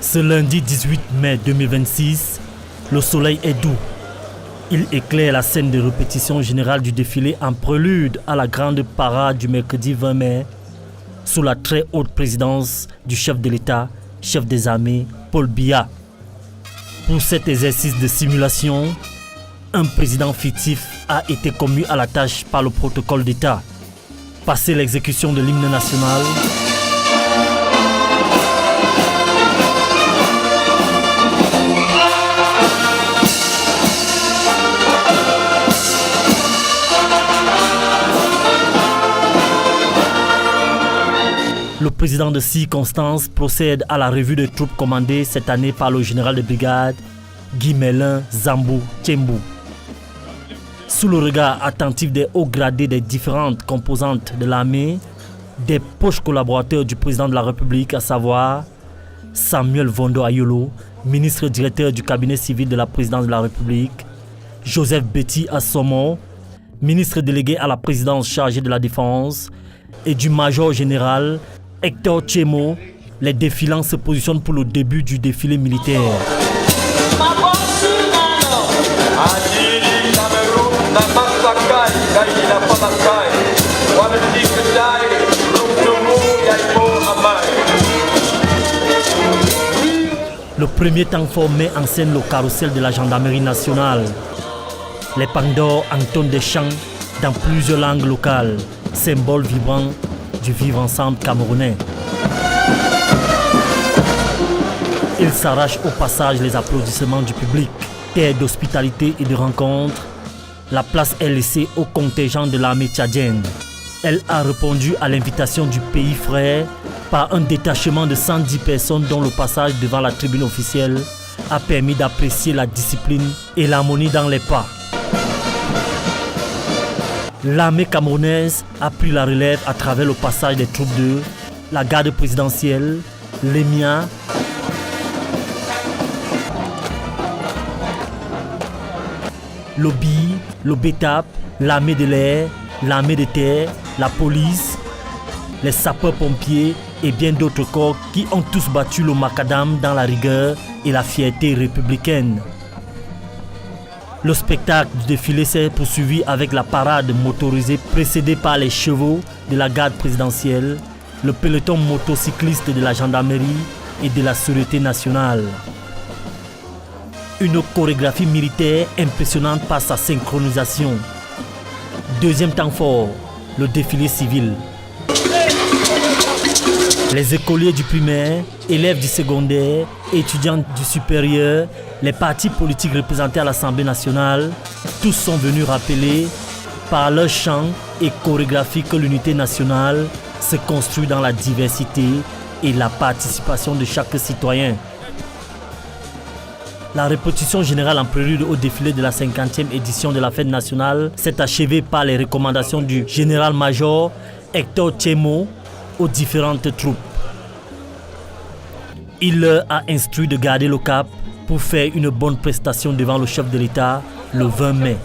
Ce lundi 18 mai 2026, le soleil est doux. Il éclaire la scène de répétition générale du défilé en prélude à la grande parade du mercredi 20 mai, sous la très haute présidence du chef de l'État, chef des armées, Paul Biya. Pour cet exercice de simulation, un président fictif a été commis à la tâche par le protocole d'État. Passé l'exécution de l'hymne national, le président de circonstance procède à la revue des troupes commandées cette année par le général de brigade Guy Merlin Zambou Tchembou. Sous le regard attentif des hauts gradés des différentes composantes de l'armée, des proches collaborateurs du président de la République, à savoir Samuel Vondo Ayolo, ministre directeur du cabinet civil de la présidence de la République, Joseph Betty Assomo, ministre délégué à la présidence chargé de la défense, et du major général Hector Tchemo, les défilants se positionnent pour le début du défilé militaire. Le premier temps fort met en scène le carrousel de la gendarmerie nationale. Les pandores entonnent des chants dans plusieurs langues locales, symbole vibrant du vivre ensemble camerounais. Il s'arrache au passage les applaudissements du public. Terre d'hospitalité et de rencontre, la place est laissée au contingent de l'armée tchadienne. Elle a répondu à l'invitation du pays frère par un détachement de 110 personnes dont le passage devant la tribune officielle a permis d'apprécier la discipline et l'harmonie dans les pas. L'armée camerounaise a pris la relève à travers le passage des troupes de la garde présidentielle, l'EMIA, l'OBI, l'OBETAP, l'armée de l'air, l'armée de terre, la police, les sapeurs-pompiers et bien d'autres corps qui ont tous battu le macadam dans la rigueur et la fierté républicaine. Le spectacle du défilé s'est poursuivi avec la parade motorisée précédée par les chevaux de la garde présidentielle, le peloton motocycliste de la gendarmerie et de la sûreté nationale. Une chorégraphie militaire impressionnante par sa synchronisation. Deuxième temps fort, le défilé civil. Les écoliers du primaire, élèves du secondaire, étudiants du supérieur, les partis politiques représentés à l'Assemblée nationale, tous sont venus rappeler par leurs chants et chorégraphies que l'unité nationale se construit dans la diversité et la participation de chaque citoyen. La répétition générale en prélude au défilé de la 50e édition de la fête nationale s'est achevée par les recommandations du général-major Hector Tchemo aux différentes troupes. Il leur a instruit de garder le cap pour faire une bonne prestation devant le chef de l'État le 20 mai.